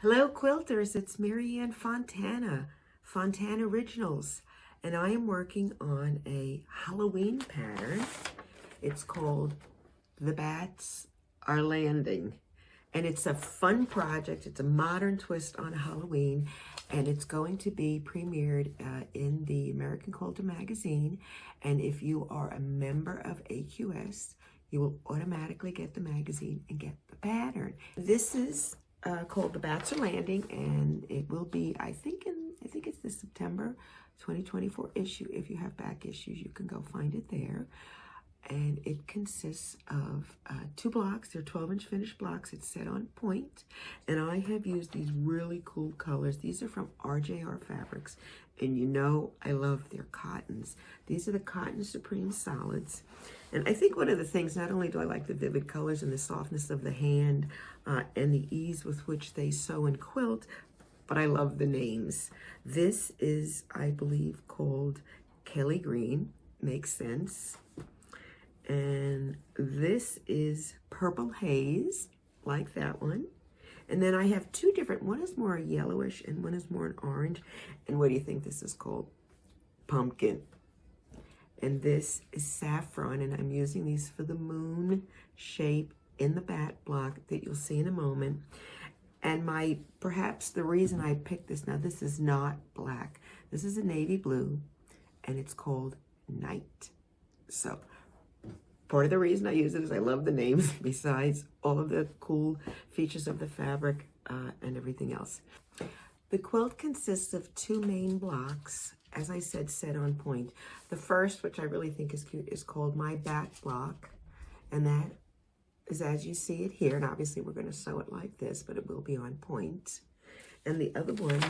Hello quilters, it's Marianne Fontana, Fontana Originals, and I am working on a Halloween pattern. It's called The Bats Are Landing, and it's a fun project. It's a modern twist on Halloween, and it's going to be premiered in the American Quilter Magazine, and if you are a member of AQS, you will automatically get the magazine and get the pattern. This is called The Bats Are Landing, and it will be, I think it's the September 2024 issue. If you have back issues, you can go find it there. And it consists of 2 blocks. They're 12-inch finished blocks. It's set on point. And I have used these really cool colors. These are from RJR Fabrics. And you know I love their cottons. These are the Cotton Supreme Solids. And I think one of the things, not only do I like the vivid colors and the softness of the hand and the ease with which they sew and quilt, but I love the names. This is, I believe, called Kelly Green. Makes sense. And this is Purple Haze, like that one. And then I have 2 different, one is more yellowish and one is more an orange. And what do you think this is called? Pumpkin. And this is Saffron, and I'm using these for the moon shape in the bat block that you'll see in a moment. And perhaps the reason I picked this, now this is not black. This is a navy blue, and it's called Night. So part of the reason I use it is I love the names, besides all of the cool features of the fabric and everything else. The quilt consists of 2 main blocks, as I said, set on point. The first, which I really think is cute, is called my bat block, and that is as you see it here. And obviously we're going to sew it like this, but it will be on point. And the other one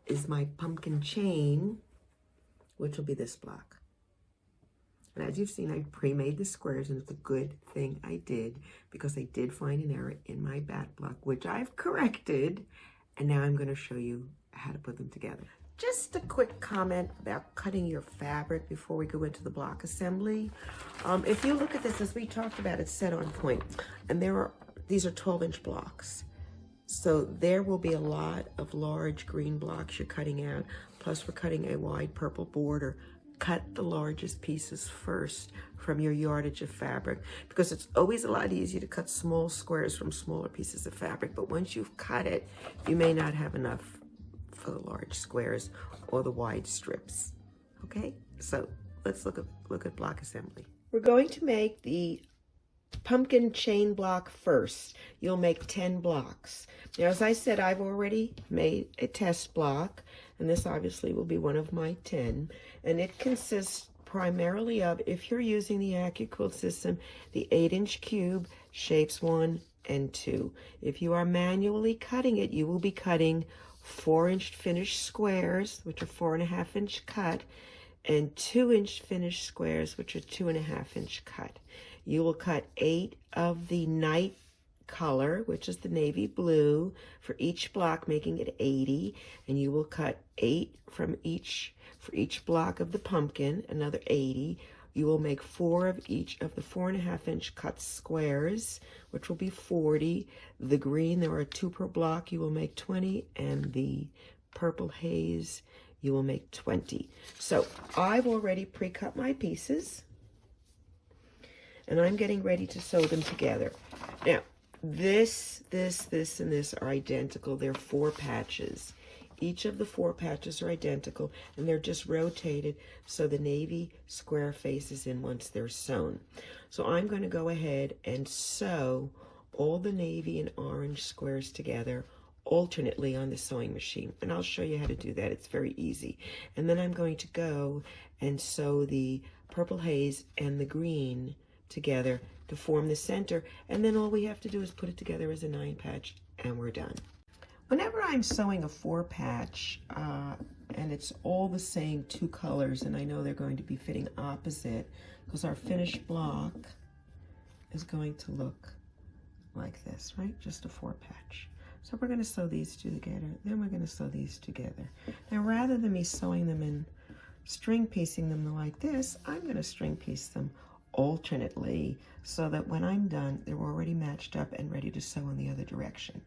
is my pumpkin chain, which will be this block. And as you've seen, I pre-made the squares, and it's a good thing I did, because I did find an error in my bat block, which I've corrected, and now I'm going to show you how to put them together. Just a quick comment about cutting your fabric before we go into the block assembly. If you look at this, as we talked about, it's set on point, and these are 12-inch blocks. So there will be a lot of large green blocks you're cutting out, plus we're cutting a wide purple border. Cut the largest pieces first from your yardage of fabric, because it's always a lot easier to cut small squares from smaller pieces of fabric, but once you've cut it, you may not have enough for the large squares or the wide strips. Okay, so let's look at block assembly. We're going to make the pumpkin chain block first. You'll make 10 blocks. Now, as I said, I've already made a test block, and this obviously will be one of my 10, and it consists primarily of, if you're using the AccuQuilt system, the 8-inch cube shapes 1 and 2. If you are manually cutting it, you will be cutting 4-inch finished squares, which are 4.5-inch cut, and 2-inch finished squares, which are 2.5-inch cut. You will cut 8 of the night color, which is the navy blue, for each block, making it 80, and you will cut 8 for each block of the pumpkin, another 80. You will make 4 of each of the 4.5-inch cut squares, which will be 40. The green, there are 2 per block, you will make 20, and the purple haze, you will make 20. So I've already pre-cut my pieces, and I'm getting ready to sew them together. Now, this, and this are identical. They're 4 patches. Each of the 4 patches are identical, and they're just rotated so the navy square faces in once they're sewn. So I'm going to go ahead and sew all the navy and orange squares together alternately on the sewing machine, and I'll show you how to do that. It's very easy. And then I'm going to go and sew the purple haze and the green together to form the center, and then all we have to do is put it together as a 9-patch, and we're done. Whenever I'm sewing a 4-patch and it's all the same 2 colors, and I know they're going to be fitting opposite, because our finished block is going to look like this, right? Just a 4-patch. So we're going to sew these 2 together, then we're going to sew these together. Now, rather than me sewing them and string piecing them like this, I'm going to string piece them alternately, so that when I'm done, they're already matched up and ready to sew in the other direction.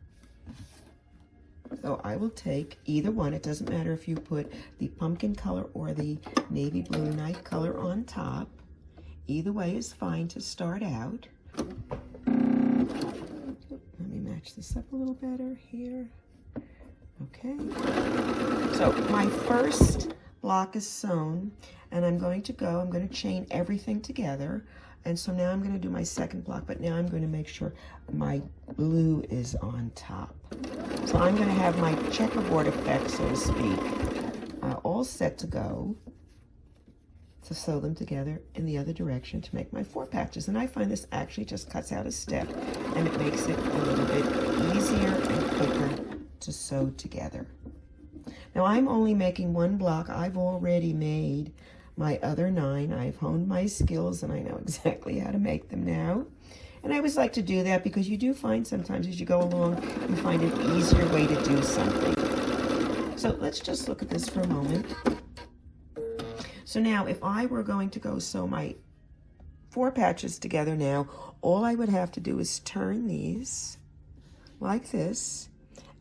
So I will take either one. It doesn't matter if you put the pumpkin color or the navy blue night color on top. Either way is fine to start out. Let me match this up a little better here. Okay. So my first block is sewn, and I'm going to chain everything together. And so now I'm going to do my second block, but now I'm going to make sure my blue is on top. So I'm going to have my checkerboard effect, so to speak, all set to go to sew them together in the other direction to make my 4 patches. And I find this actually just cuts out a step, and it makes it a little bit easier and quicker to sew together. Now I'm only making 1 block. I've already made my other 9. I've honed my skills and I know exactly how to make them now. And I always like to do that because you do find sometimes as you go along, you find an easier way to do something. So let's just look at this for a moment. So now if I were going to go sew my 4 patches together now, all I would have to do is turn these like this.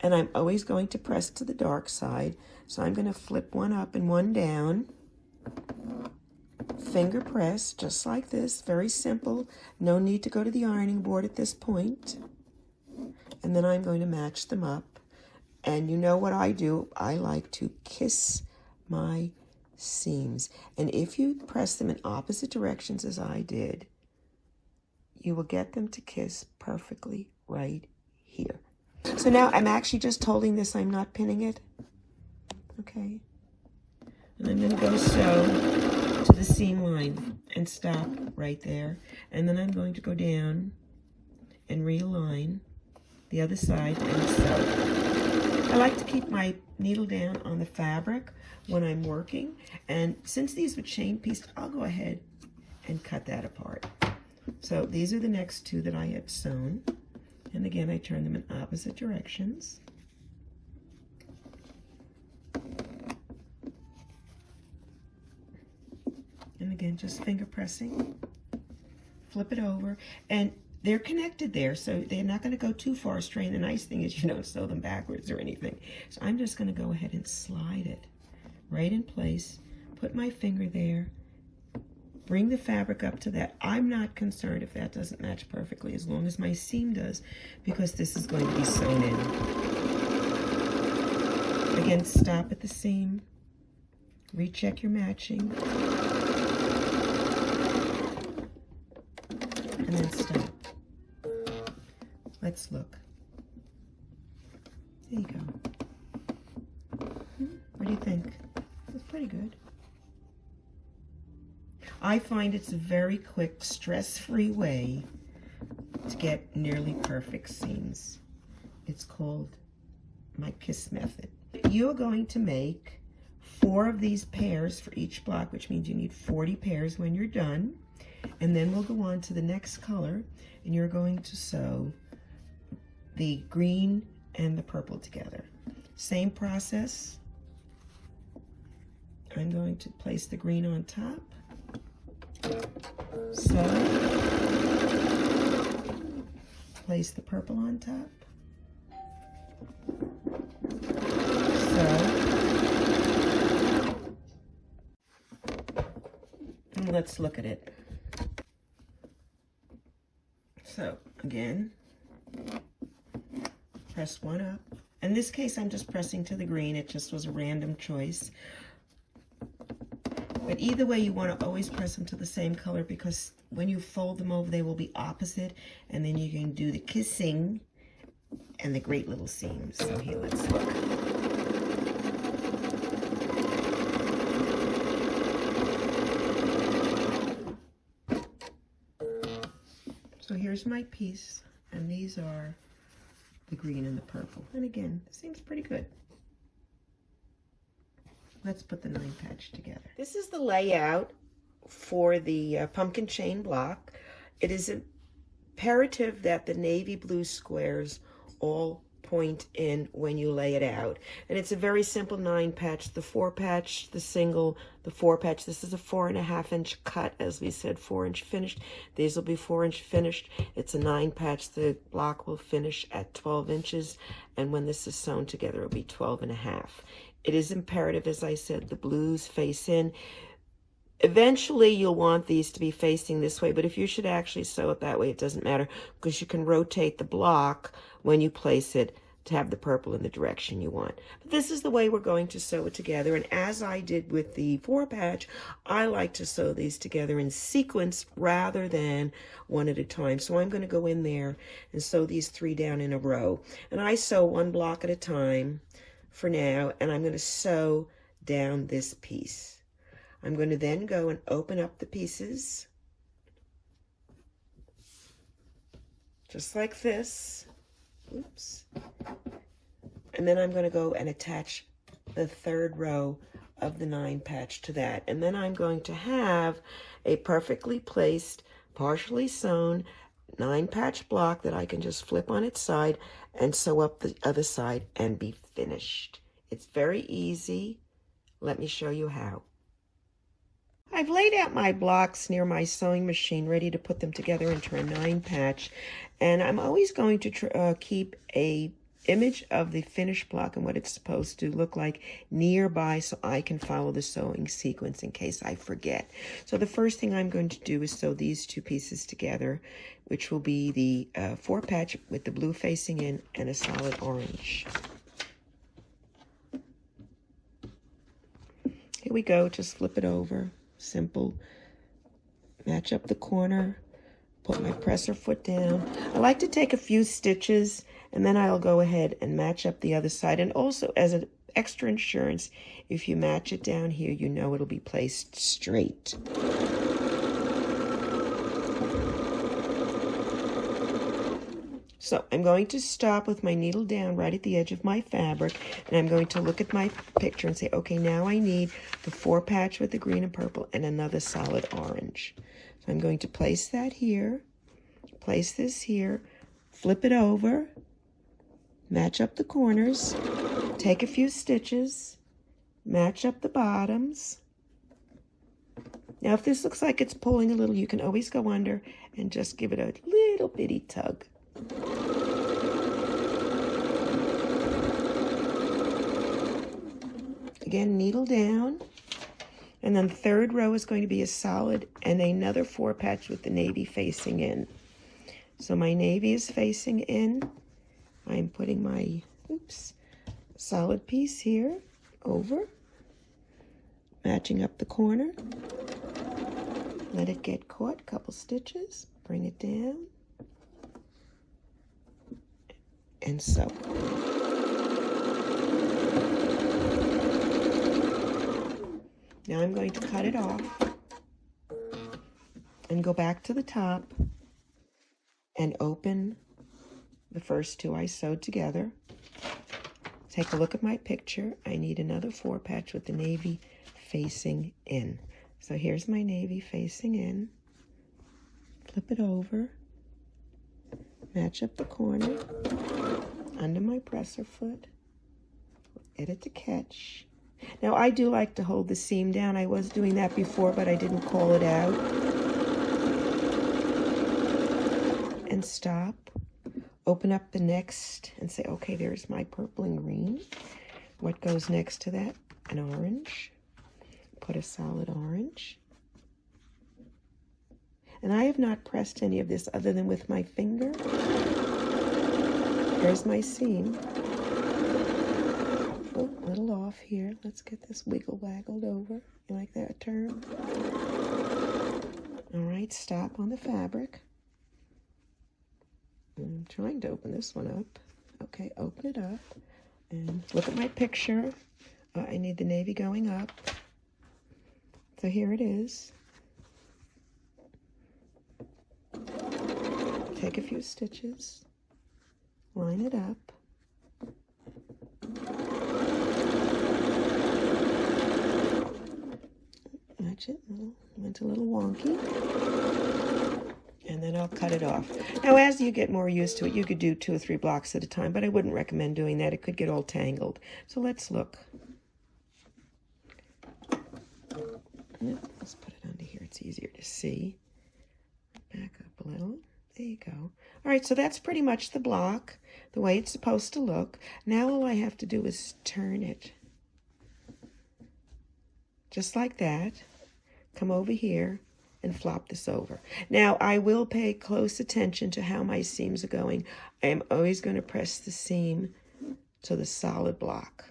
And I'm always going to press to the dark side. So I'm going to flip one up and one down. Finger press, just like this. Very simple. No need to go to the ironing board at this point. And then I'm going to match them up. And you know what I do? I like to kiss my seams. And if you press them in opposite directions as I did, you will get them to kiss perfectly right here. So now I'm actually just holding this. I'm not pinning it. Okay. And I'm going to go sew to the seam line and stop right there. And then I'm going to go down and realign the other side and sew. I like to keep my needle down on the fabric when I'm working. And since these were chain pieced, I'll go ahead and cut that apart. So these are the next 2 that I had sewn. And again, I turn them in opposite directions. And again, just finger pressing, flip it over, and they're connected there, so they're not going to go too far astray. And the nice thing is you don't sew them backwards or anything. So I'm just going to go ahead and slide it right in place, put my finger there, bring the fabric up to that. I'm not concerned if that doesn't match perfectly, as long as my seam does, because this is going to be sewn in. Again, stop at the seam, recheck your matching, and then stop. Let's look. There you go. What do you think? It's pretty good. I find it's a very quick, stress-free way to get nearly perfect seams. It's called my KISS method. You're going to make 4 of these pairs for each block, which means you need 40 pairs when you're done. And then we'll go on to the next color, and you're going to sew the green and the purple together. Same process. I'm going to place the green on top. Sew. Place the purple on top. Sew. And let's look at it. So again, press one up. In this case, I'm just pressing to the green. It just was a random choice. But either way, you want to always press them to the same color, because when you fold them over, they will be opposite. And then you can do the kissing and the great little seams. So here, let's look. So here's my piece, and these are the green and the purple. And again, it seems pretty good. Let's put the 9 patch together. This is the layout for the pumpkin chain block. It is imperative that the navy blue squares all point in when you lay it out. And it's a very simple 9 patch. The 4 patch, the single, the 4 patch. This is a 4.5 inch cut, as we said, 4 inch finished. These will be 4 inch finished. It's a 9 patch. The block will finish at 12 inches. And when this is sewn together, it'll be 12.5. It is imperative, as I said, the blues face in. Eventually, you'll want these to be facing this way, but if you should actually sew it that way, it doesn't matter, because you can rotate the block when you place it to have the purple in the direction you want. But this is the way we're going to sew it together, and as I did with the 4 patch, I like to sew these together in sequence rather than one at a time. So I'm going to go in there and sew these 3 down in a row, and I sew 1 block at a time for now, and I'm going to sew down this piece. I'm going to then go and open up the pieces, just like this. Oops. And then I'm going to go and attach the 3rd row of the 9 patch to that. And then I'm going to have a perfectly placed, partially sewn 9 patch block that I can just flip on its side and sew up the other side and be finished. It's very easy. Let me show you how. I've laid out my blocks near my sewing machine, ready to put them together into a 9 patch, and I'm always going to keep a image of the finished block and what it's supposed to look like nearby so I can follow the sewing sequence in case I forget. So the first thing I'm going to do is sew these 2 pieces together, which will be the 4 patch with the blue facing in and a solid orange. Here we go, just flip it over. Simple. Match up the corner, put my presser foot down. I like to take a few stitches and then I'll go ahead and match up the other side. And also, as an extra insurance, if you match it down here, you know it'll be placed straight. So I'm going to stop with my needle down right at the edge of my fabric, and I'm going to look at my picture and say, okay, now I need the 4 patch with the green and purple and another solid orange. So I'm going to place that here, place this here, flip it over, match up the corners, take a few stitches, match up the bottoms. Now if this looks like it's pulling a little, you can always go under and just give it a little bitty tug. Again, needle down, and then the 3rd row is going to be a solid and another 4 patch with the navy facing in. So my navy is facing in. I'm putting my solid piece here over, matching up the corner, let it get caught, couple stitches, bring it down, and sew. Now I'm going to cut it off and go back to the top and open the first 2 I sewed together. Take a look at my picture. I need another 4 patch with the navy facing in. So here's my navy facing in. Flip it over. Match up the corner under my presser foot. Get it to catch. Now I do like to hold the seam down. I was doing that before, but I didn't call it out. And stop. Open up the next and say, okay, there's my purple and green. What goes next to that? An orange. Put a solid orange. And I have not pressed any of this other than with my finger. There's my seam. Oh, a little off here. Let's get this wiggle-waggled over. You like that term? All right, stop on the fabric. I'm trying to open this one up. Okay, open it up. And look at my picture. I need the navy going up. So here it is. Take a few stitches. Line it up. Match it. Went a little wonky. and then I'll cut it off. Now, as you get more used to it, you could do 2 or 3 blocks at a time, but I wouldn't recommend doing that. It could get all tangled. So let's look. Let's put it under here. It's easier to see. Back up a little. There you go. All right, so that's pretty much the block, the way it's supposed to look. Now all I have to do is turn it. Just like that. Come over here and flop this over. Now, I will pay close attention to how my seams are going. I am always going to press the seam to the solid block,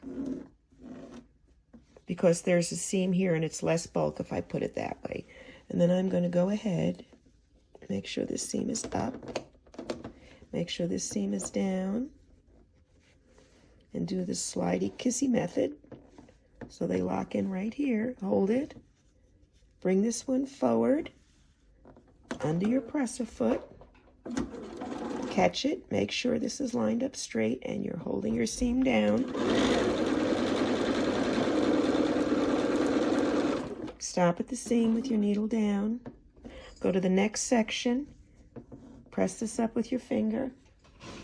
because there's a seam here and it's less bulk if I put it that way. And then I'm going to go ahead, make sure this seam is up, make sure this seam is down, and do the slidey kissy method so they lock in right here. Hold it, bring this one forward under your presser foot, catch it, make sure this is lined up straight and you're holding your seam down. Stop at the seam with your needle down. Go to the next section. Press this up with your finger.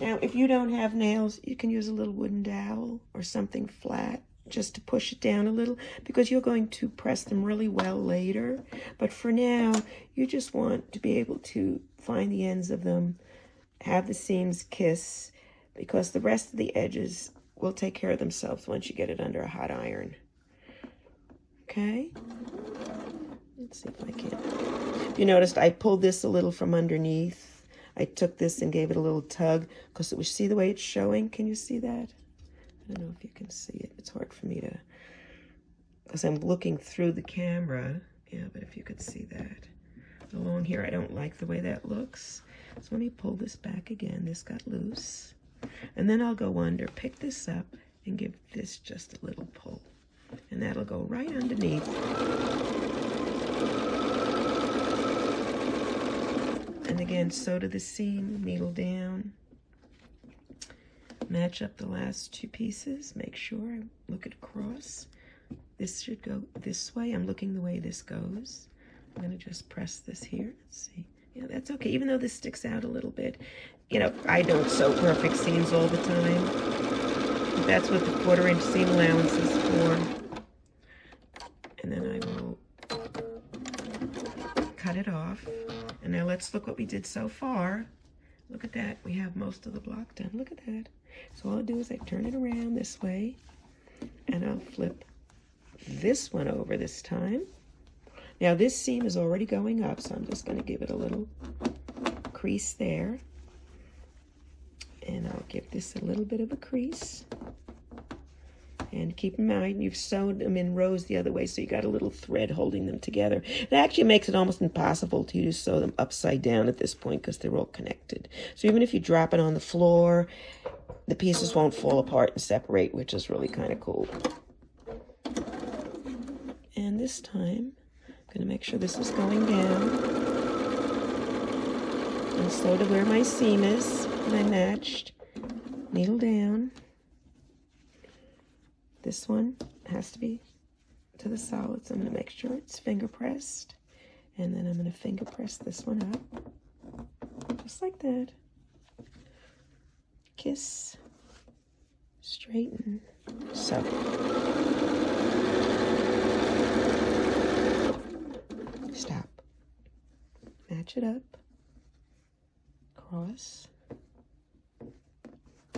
Now, if you don't have nails, you can use a little wooden dowel or something flat just to push it down a little, because you're going to press them really well later. But for now, you just want to be able to find the ends of them, have the seams kiss, because the rest of the edges will take care of themselves once you get it under a hot iron. Okay? Let's see if I can. You noticed I pulled this a little from underneath. I took this and gave it a little tug because it was, see the way it's showing? Can you see that? I don't know if you can see it. It's hard for me to, because I'm looking through the camera. Yeah, but if you could see that. Along here, I don't like the way that looks. So let me pull this back again. This got loose. And then I'll go under, pick this up, and give this just a little pull. And that'll go right underneath. And again, sew to the seam, needle down. Match up the last 2 pieces. Make sure I look it across. This should go this way. I'm looking the way this goes. I'm going to just press this here. Let's see. Yeah, that's okay. Even though this sticks out a little bit. You know, I don't sew perfect seams all the time. But that's what the 1/4-inch seam allowance is for. And then I will cut it off. And now let's look what we did so far. Look at that. We have most of the block done. Look at that. So all I do is I turn it around this way, and I'll flip this one over this time. Now this seam is already going up, so I'm just going to give it a little crease there. And I'll give this a little bit of a crease. And keep in mind, you've sewn them in rows the other way, so you got a little thread holding them together. It actually makes it almost impossible to you to sew them upside down at this point because they're all connected. So even if you drop it on the floor, the pieces won't fall apart and separate, which is really kind of cool. And this time, I'm going to make sure this is going down. And sew to where my seam is, and I matched. Needle down. This one has to be to the solid, so I'm going to make sure it's finger pressed. And then I'm going to finger press this one up. Just like that. Kiss. Straighten. Sew. Stop. Match it up. Cross.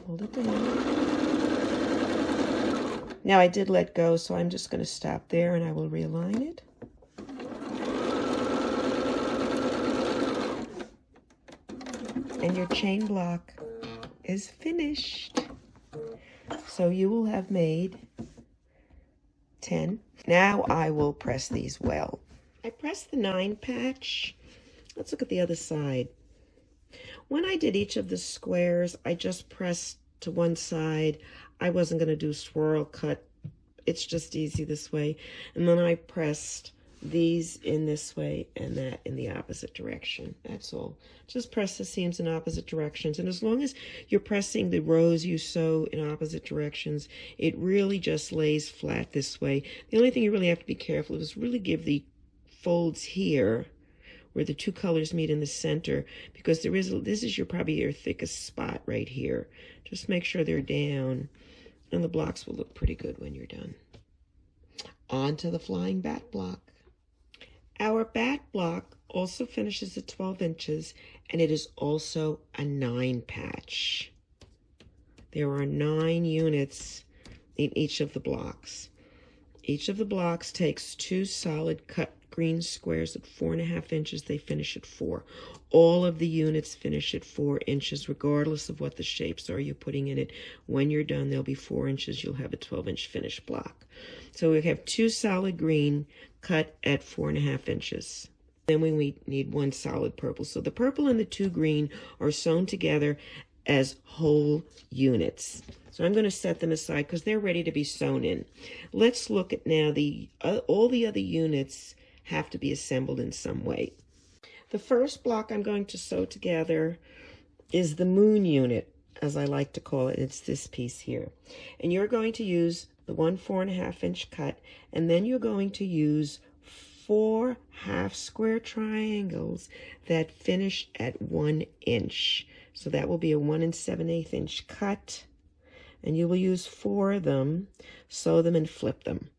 Hold it down. Now I did let go, so I'm just going to stop there and I will realign it. And your chain block is finished. So you will have made 10. Now I will press these well. I pressed the 9 patch. Let's look at the other side. When I did each of the squares, I just pressed to one side. I wasn't going to do swirl cut. It's just easy this way. And then I pressed these in this way and that in the opposite direction. That's all. Just press the seams in opposite directions. And as long as you're pressing the rows you sew in opposite directions, it really just lays flat this way. The only thing you really have to be careful of is really give the folds here where the two colors meet in the center, because this is probably your thickest spot right here. Just make sure they're down, and the blocks will look pretty good when you're done. On to the flying bat block. Our bat block also finishes at 12 inches, and it is also a 9 patch. There are 9 units in each of the blocks. Each of the blocks takes 2 solid cut green squares at 4.5 inches. They finish at 4. All of the units finish at 4 inches, regardless of what the shapes are you're putting in it. When you're done, they'll be 4 inches. You'll have a 12-inch finished block. So we have 2 solid green cut at 4.5 inches. Then we need 1 solid purple. So the purple and the 2 green are sewn together as whole units. So I'm going to set them aside because they're ready to be sewn in. Let's look at now all the other units have to be assembled in some way. The first block I'm going to sew together is the moon unit, as I like to call it. It's this piece here. And you're going to use the 1 4.5 inch cut, and then you're going to use 4 half square triangles that finish at 1 inch. So that will be a 1 7/8 inch cut, and you will use 4 of them, sew them, and flip them.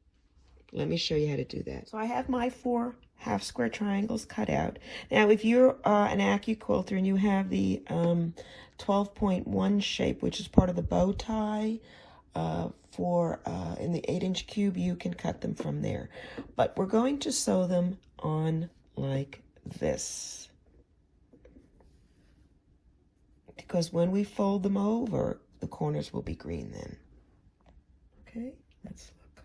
Let me show you how to do that. So I have my 4 half square triangles cut out. Now, if you're an AccuQuilter and you have the 12.1 shape, which is part of the bow tie in the 8-inch cube, you can cut them from there. But we're going to sew them on like this, because when we fold them over, the corners will be green then. Okay, let's look.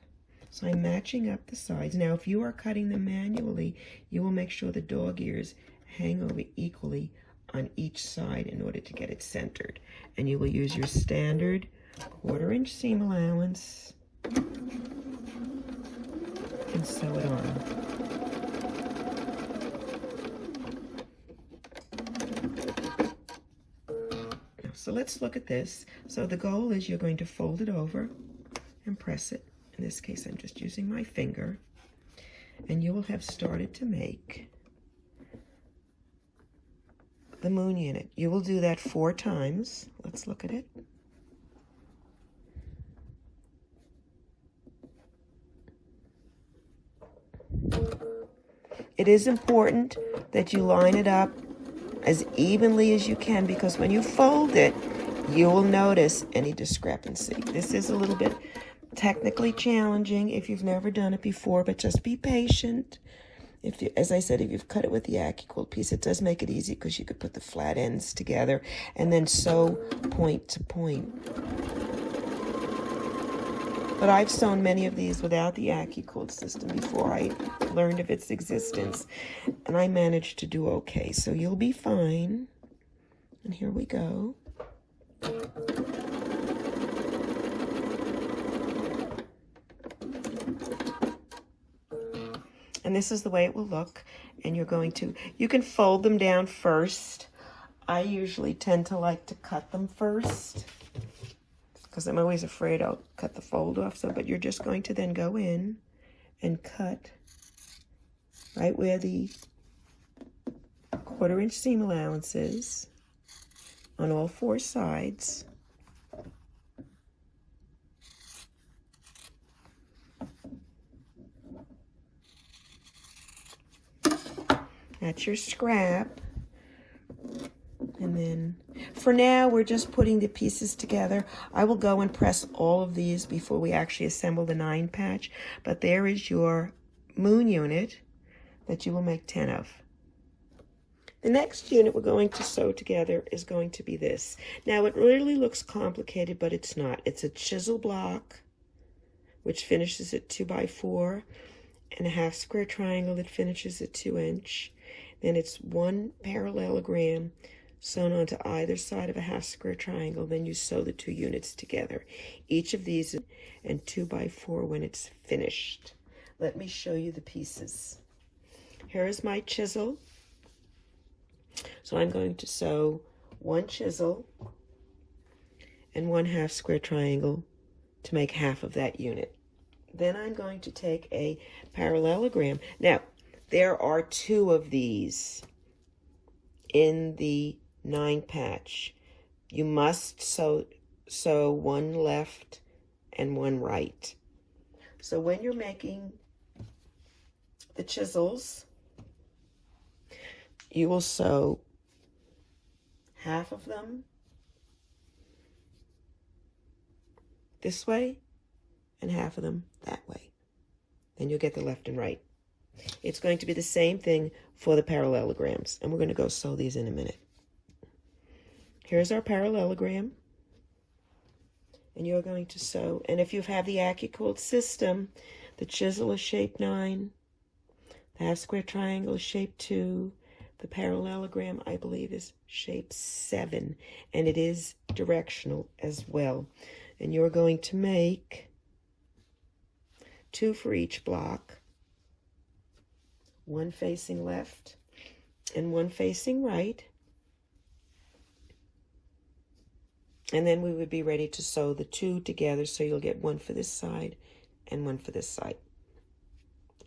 So I'm matching up the sides. Now, if you are cutting them manually, you will make sure the dog ears hang over equally on each side in order to get it centered. And you will use your standard 1/4 inch seam allowance and sew it on. So let's look at this. So the goal is you're going to fold it over and press it. In this case, I'm just using my finger. And you will have started to make the moon unit. You will do that 4 times. Let's look at it. It is important that you line it up as evenly as you can, because when you fold it, you will notice any discrepancy. This is a little bit technically challenging if you've never done it before, but just be patient. As I said, if you've cut it with the AccuQuilt piece, it does make it easy because you could put the flat ends together and then sew point to point. But I've sewn many of these without the AccuQuilt system before I learned of its existence, and I managed to do okay. So you'll be fine. And here we go. And this is the way it will look. And you can fold them down first. I usually tend to like to cut them first, because I'm always afraid I'll cut the fold off. But you're just going to then go in and cut right where the 1/4 inch seam allowance is on all 4 sides. That's your scrap. And then, for now, we're just putting the pieces together. I will go and press all of these before we actually assemble the 9 patch. But there is your moon unit that you will make 10 of. The next unit we're going to sew together is going to be this. Now, it really looks complicated, but it's not. It's a chisel block, which finishes at 2 by 4, and a half square triangle that finishes at 2 inch. Then it's 1 parallelogram sewn onto either side of a half square triangle. Then you sew the 2 units together. Each of these and 2 by 4 when it's finished. Let me show you the pieces. Here is my chisel. So I'm going to sew 1 chisel and 1 half square triangle to make half of that unit. Then I'm going to take a parallelogram. Now, There are 2 of these in the 9 patch. You must sew 1 left and 1 right. So when you're making the chisels, you will sew half of them this way and half of them that way. Then you'll get the left and right. It's going to be the same thing for the parallelograms, and we're going to go sew these in a minute. Here's our parallelogram, and you're going to sew, and if you have the AccuQuilt system, the chisel is shape 9, the half square triangle is shape 2, the parallelogram, I believe, is shape 7, and it is directional as well. And you're going to make 2 for each block, 1 facing left and 1 facing right. And then we would be ready to sew the 2 together, so you'll get 1 for this side and 1 for this side.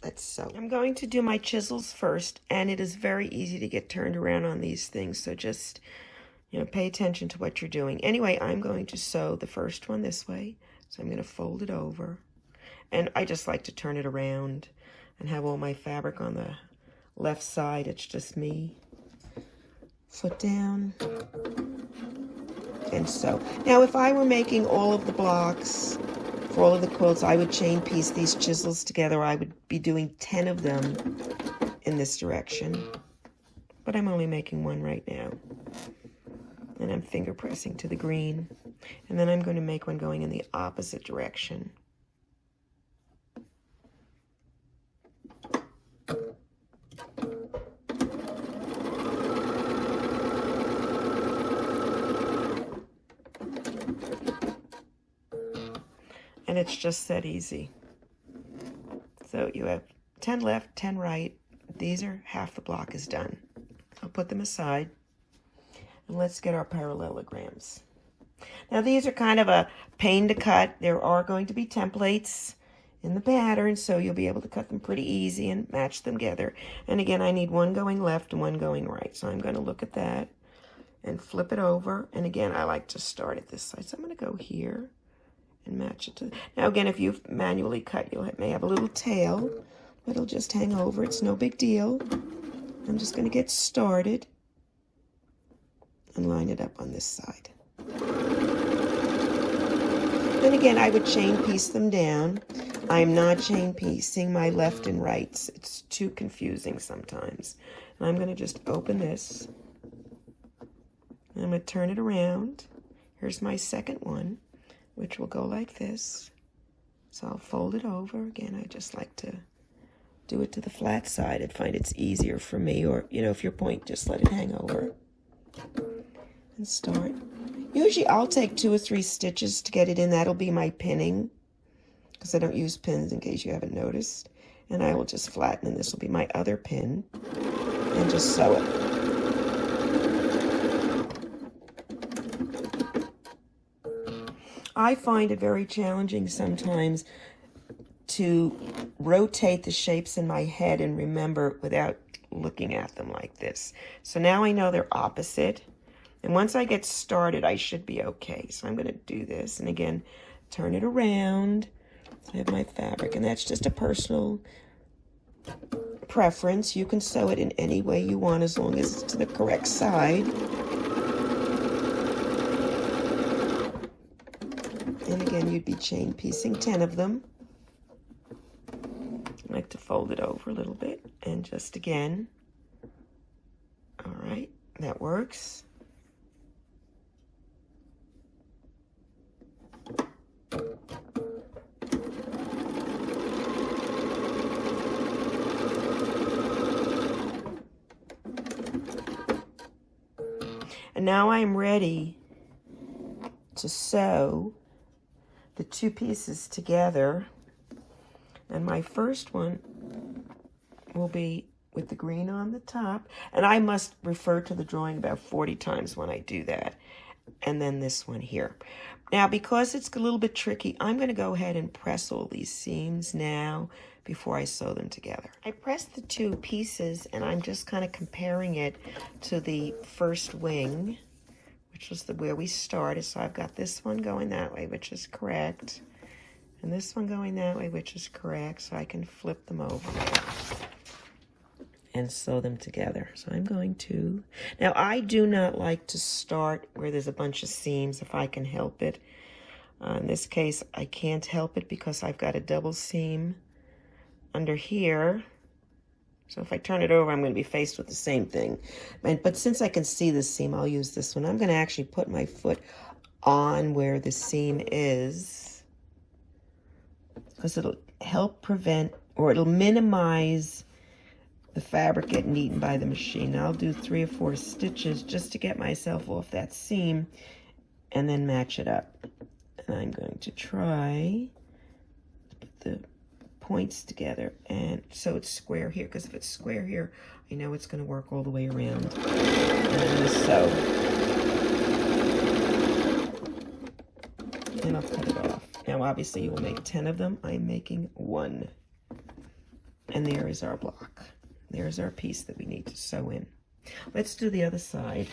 Let's sew. I'm going to do my chisels first, and it is very easy to get turned around on these things, so just, pay attention to what you're doing. Anyway, I'm going to sew the first one this way, so I'm going to fold it over. And I just like to turn it around and have all my fabric on the left side. It's just me. Foot down. And sew. Now, if I were making all of the blocks for all of the quilts, I would chain piece these chisels together. I would be doing 10 of them in this direction. But I'm only making 1 right now. And I'm finger pressing to the green. And then I'm going to make one going in the opposite direction. And it's just that easy. So you have 10 left, 10 right. These are half the block is done. I'll put them aside. And let's get our parallelograms. Now these are kind of a pain to cut. There are going to be templates in the pattern, so you'll be able to cut them pretty easy and match them together. And again, I need 1 going left and 1 going right. So I'm going to look at that and flip it over. And again, I like to start at this side. So I'm going to go here and match it to. Now again, if you've manually cut, you may have a little tail, but it'll just hang over. It's no big deal. I'm just going to get started and line it up on this side. Then again, I would chain piece them down. I'm not chain piecing my left and rights. It's too confusing sometimes. And I'm going to just open this. And I'm going to turn it around. Here's my second one, which will go like this. So I'll fold it over. Again, I just like to do it to the flat side. I find it's easier for me. Or, if your point, just let it hang over. And start. Usually I'll take 2 or 3 stitches to get it in. That'll be my pinning, because I don't use pins in case you haven't noticed. And I will just flatten, and this will be my other pin. And just sew it. I find it very challenging sometimes to rotate the shapes in my head and remember without looking at them like this. So now I know they're opposite. And once I get started, I should be okay. So I'm going to do this. And again, turn it around. I have my fabric. And that's just a personal preference. You can sew it in any way you want as long as it's to the correct side. And again, you'd be chain piecing 10 of them. I like to fold it over a little bit. And just again. All right, that works. And now I'm ready to sew the 2 pieces together. And my first one will be with the green on the top. And I must refer to the drawing about 40 times when I do that. And then this one here. Now, because it's a little bit tricky, I'm going to go ahead and press all these seams now, before I sew them together. I pressed the two pieces and I'm just kind of comparing it to the first wing, which was where we started. So I've got this one going that way, which is correct, and this one going that way, which is correct. So I can flip them over and sew them together. So I'm going to, now I do not like to start where there's a bunch of seams if I can help it. In this case, I can't help it because I've got a double seam under here. So if I turn it over, I'm going to be faced with the same thing. But since I can see the seam, I'll use this one. I'm going to actually put my foot on where the seam is, because it'll help prevent, or it'll minimize the fabric getting eaten by the machine. Now I'll do 3 or 4 stitches just to get myself off that seam and then match it up. And I'm going to try to put the points together, and so it's square here, because if it's square here, I know it's going to work all the way around. And I'm going to sew, and I'll cut it off. Now obviously you will make 10 of them. I'm making 1, and there is our block. There's our piece that we need to sew in. Let's do the other side.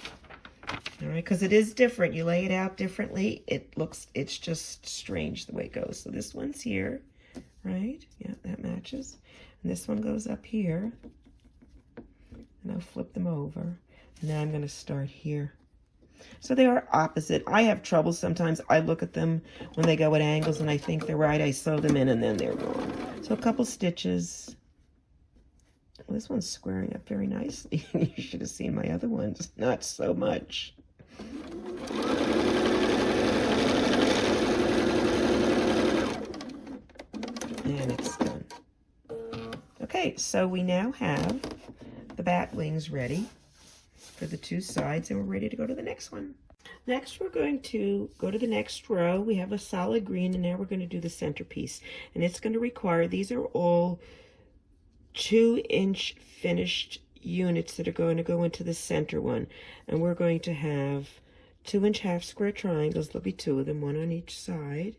All right, because it is different. You lay it out differently. It's just strange the way it goes. So this one's here. Right? Yeah, that matches. And this one goes up here. And I'll flip them over. And now I'm going to start here. So they are opposite. I have trouble sometimes. I look at them when they go at angles and I think they're right. I sew them in and then they're wrong. So a couple stitches. Well, this one's squaring up very nicely. You should have seen my other ones. Not so much. And it's done. Okay, so we now have the bat wings ready for the 2 sides, and we're ready to go to the next one. Next, we're going to go to the next row. We have a solid green, and now we're going to do the centerpiece. And it's going to require, these are all 2-inch finished units that are going to go into the center one. And we're going to have 2-inch half square triangles. There'll be 2 of them, 1 on each side.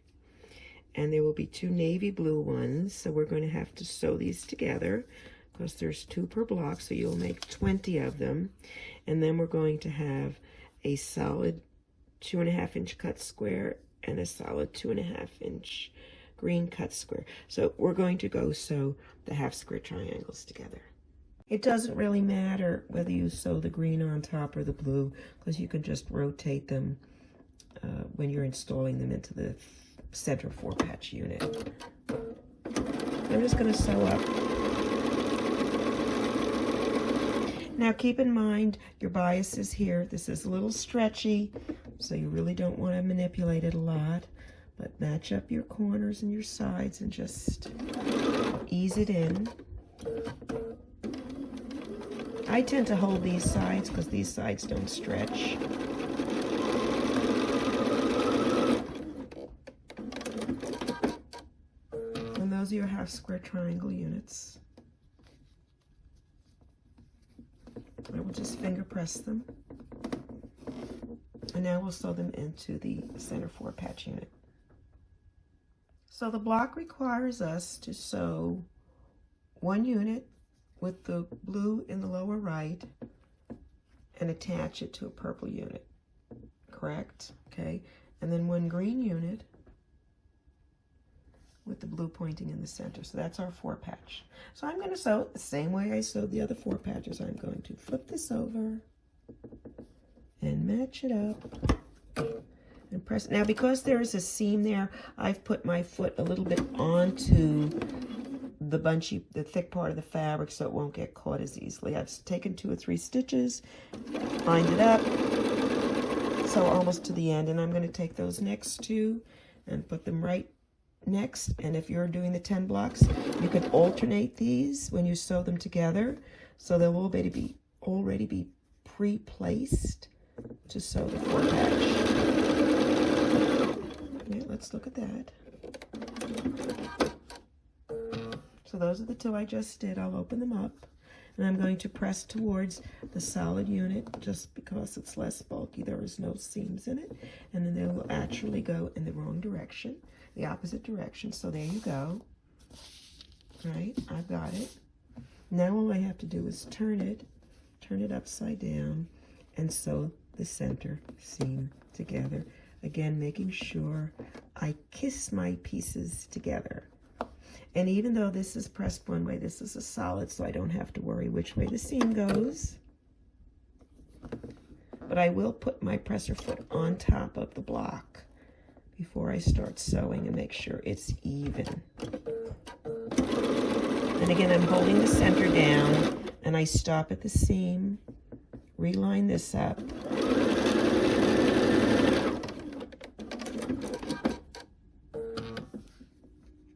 And there will be 2 navy blue ones, so we're going to have to sew these together because there's 2 per block, so you'll make 20 of them. And then we're going to have a solid 2.5-inch cut square and a solid 2.5-inch green cut square. So we're going to go sew the half square triangles together. It doesn't really matter whether you sew the green on top or the blue, because you can just rotate them when you're installing them into the center 4-patch unit. I'm just going to sew up. Now keep in mind your biases here. This is a little stretchy, so you really don't want to manipulate it a lot, but match up your corners and your sides and just ease it in. I tend to hold these sides because these sides don't stretch. Those are your half square triangle units. I will just finger press them. And now we'll sew them into the center 4-patch unit. So the block requires us to sew 1 unit with the blue in the lower right and attach it to a purple unit. Correct? Okay. And then 1 green unit with the blue pointing in the center. So that's our 4-patch. So I'm going to sew it the same way I sewed the other 4 patches. I'm going to flip this over and match it up and press. Now because there is a seam there, I've put my foot a little bit onto the thick part of the fabric so it won't get caught as easily. I've taken 2 or 3 stitches, lined it up, so almost to the end, and I'm going to take those next 2 and put them right next. And if you're doing the 10 blocks, you can alternate these when you sew them together, so they'll already be pre-placed to sew the 4-patch. Okay, let's look at that. So those are the 2 I just did. I'll open them up, and I'm going to press towards the solid unit just because it's less bulky. There is no seams in it, and then they will actually go in the wrong direction, the opposite direction. So there you go. Right, I've got it. Now all I have to do is turn it upside down, and sew the center seam together. Again, making sure I kiss my pieces together. And even though this is pressed one way, this is a solid, so I don't have to worry which way the seam goes. But I will put my presser foot on top of the block before I start sewing and make sure it's even. And again, I'm holding the center down, and I stop at the seam, reline this up.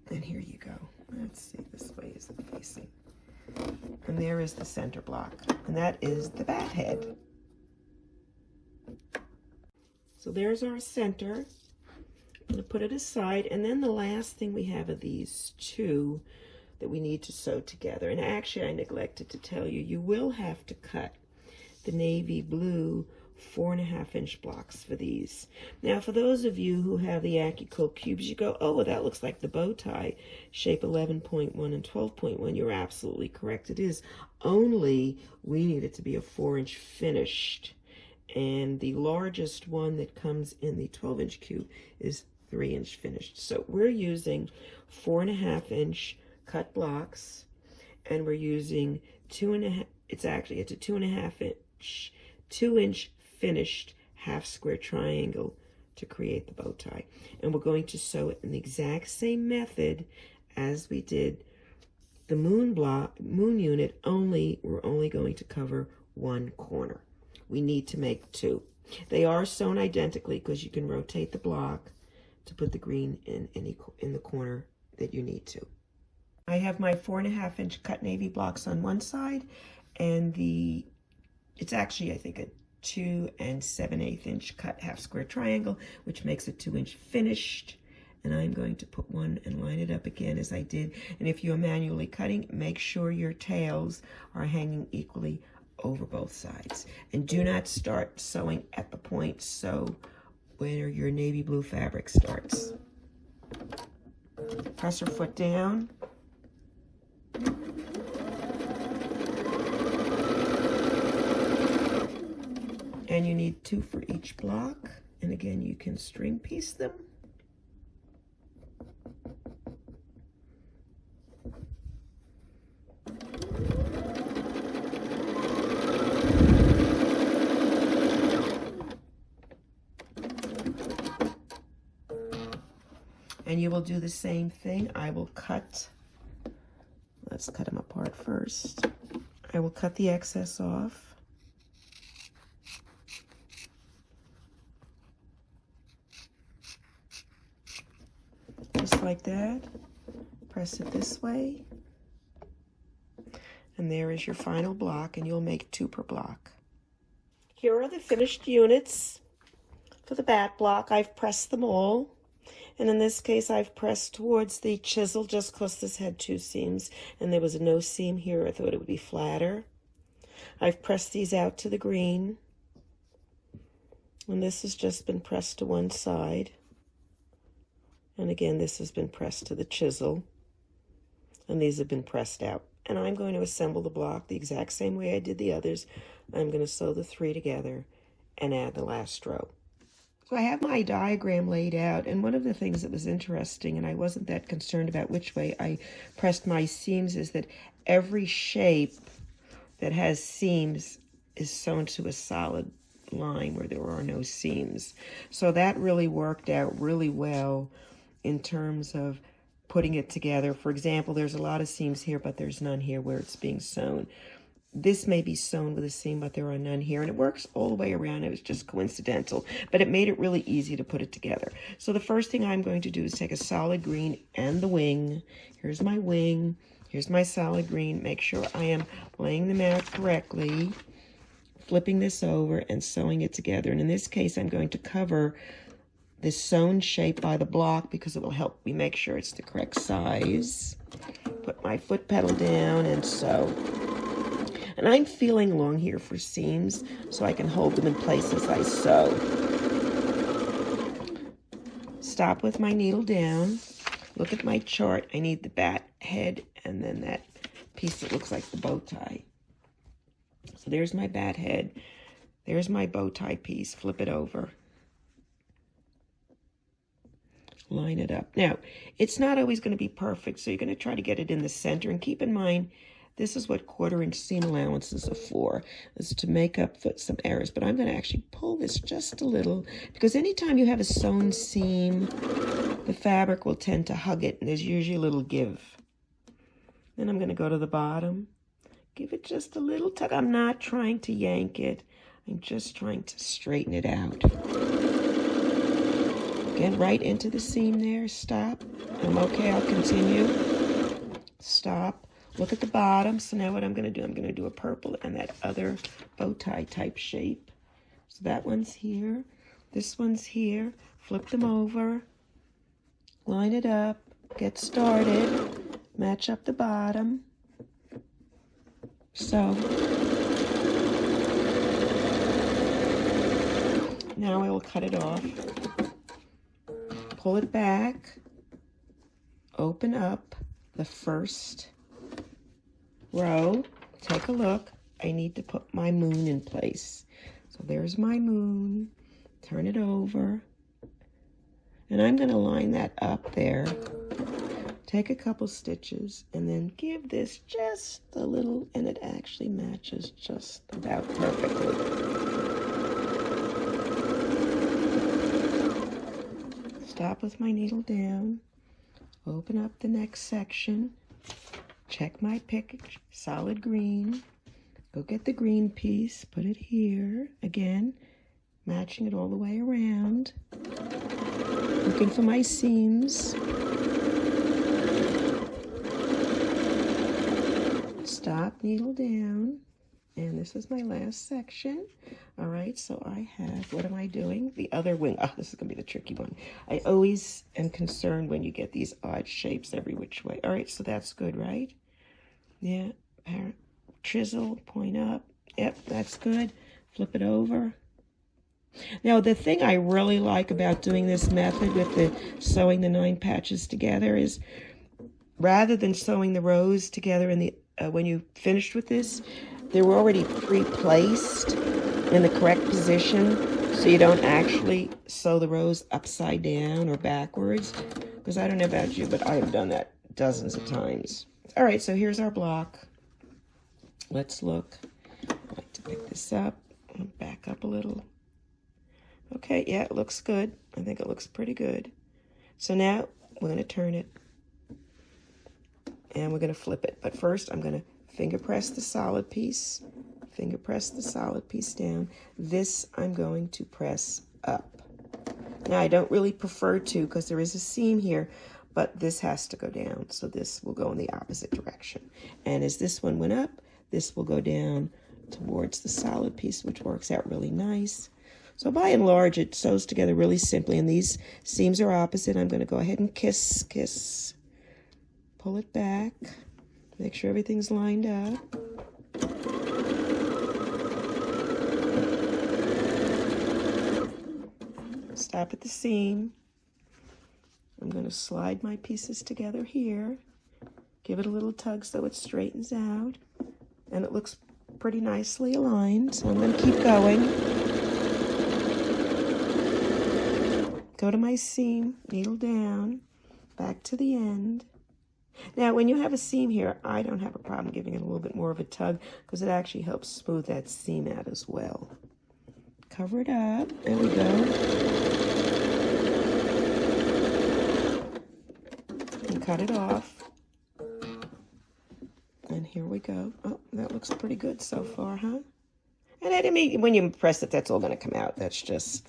And here you go. Let's see, this way is it facing. And there is the center block, and that is the bat head. So there's our center. I'm going to put it aside, and then the last thing we have are these two that we need to sew together. And actually, I neglected to tell you, you will have to cut the navy blue 4.5-inch blocks for these. Now, for those of you who have the AccuQuilt cubes, you go, oh, well, that looks like the bow tie, shape 11.1 and 12.1. You're absolutely correct. It is, only we need it to be a 4-inch finished. And the largest one that comes in the 12-inch cube is 3-inch finished. So we're using 4.5-inch cut blocks, and we're using 2.5, it's a 2.5-inch finished half square triangle to create the bow tie. And we're going to sew it in the exact same method as we did the moon unit, only we're only going to cover one corner. We need to make two. They are sewn identically because you can rotate the block to put the green in the corner that you need to. I have my 4.5-inch cut navy blocks on one side, and it's actually, I think, a 2 7/8-inch cut half square triangle, which makes a 2-inch finished. And I'm going to put one and line it up again as I did. And if you're manually cutting, make sure your tails are hanging equally over both sides. And do not start sewing at the point so where your navy blue fabric starts. Presser foot down. And you need 2 for each block. And again, you can string piece them. And you will do the same thing. I will cut, let's cut them apart first. I will cut the excess off. Just like that. Press it this way. And there is your final block, and you'll make 2 per block. Here are the finished units for the bat block. I've pressed them all. And in this case, I've pressed towards the chisel just because this had 2 seams and there was no seam here. I thought it would be flatter. I've pressed these out to the green. And this has just been pressed to one side. And again, this has been pressed to the chisel. And these have been pressed out. And I'm going to assemble the block the exact same way I did the others. I'm going to sew the 3 together and add the last row. So I have my diagram laid out, and one of the things that was interesting, and I wasn't that concerned about which way I pressed my seams, is that every shape that has seams is sewn to a solid line where there are no seams. So that really worked out really well in terms of putting it together. For example, there's a lot of seams here, but there's none here where it's being sewn. This may be sewn with a seam, but there are none here, and it works all the way around. It was just coincidental, but it made it really easy to put it together. So the first thing I'm going to do is take a solid green and the wing. Here's my wing. Here's my solid green. Make sure I am laying them out correctly, flipping this over and sewing it together. And in this case, I'm going to cover this sewn shape by the block because it will help me make sure it's the correct size. Put my foot pedal down and sew. And I'm feeling along here for seams so I can hold them in place as I sew. Stop with my needle down. Look at my chart. I need the bat head and then that piece that looks like the bow tie. So there's my bat head. There's my bow tie piece. Flip it over. Line it up. Now, it's not always going to be perfect, so you're going to try to get it in the center. And keep in mind, this is what 1/4-inch seam allowances are for. This is to make up for some errors. But I'm going to actually pull this just a little, because anytime you have a sewn seam, the fabric will tend to hug it, and there's usually a little give. Then I'm going to go to the bottom. Give it just a little tug. I'm not trying to yank it. I'm just trying to straighten it out. Again, right into the seam there. Stop. I'm okay. I'll continue. Stop. Look at the bottom. So now what I'm going to do, I'm going to do a purple and that other bow tie type shape. So that one's here. This one's here. Flip them over. Line it up. Get started. Match up the bottom. So now I will cut it off. Pull it back. Open up the first row. Take a look. I need to put my moon in place. So there's my moon. Turn it over. And I'm going to line that up there. Take a couple stitches and then give this just a little, and it actually matches just about perfectly. Stop with my needle down. Open up the next section. Check my pick, solid green. Go get the green piece, put it here. Again, matching it all the way around. Looking for my seams. Stop, needle down, and this is my last section. All right, so I have, what am I doing? The other wing. Oh, this is going to be the tricky one. I always am concerned when you get these odd shapes every which way. All right, so that's good, right? Yeah, chisel, point up. Yep, that's good. Flip it over. Now, the thing I really like about doing this method with the sewing the 9 patches together is rather than sewing the rows together in the when you finished with this, they were already pre-placed in the correct position, so you don't actually sew the rows upside down or backwards, because I don't know about you, but I have done that dozens of times. All right, so here's our block. Let's look. I like to pick this up and back up a little. Okay, yeah, it looks good. I think it looks pretty good. So now we're going to turn it. And we're going to flip it. But first, I'm going to finger press the solid piece. Finger press the solid piece down. This I'm going to press up. Now, I don't really prefer to because there is a seam here, but this has to go down. So this will go in the opposite direction. And as this one went up, this will go down towards the solid piece, which works out really nice. So by and large, it sews together really simply. And these seams are opposite. I'm going to go ahead and kiss. Pull it back, make sure everything's lined up. Stop at the seam. I'm going to slide my pieces together here. Give it a little tug so it straightens out. And it looks pretty nicely aligned, so I'm going to keep going. Go to my seam, needle down, back to the end. Now, when you have a seam here, I don't have a problem giving it a little bit more of a tug because it actually helps smooth that seam out as well. Cover it up. There we go. And cut it off. And here we go. Oh, that looks pretty good so far, huh? And I mean, when you press it, that's all going to come out. That's just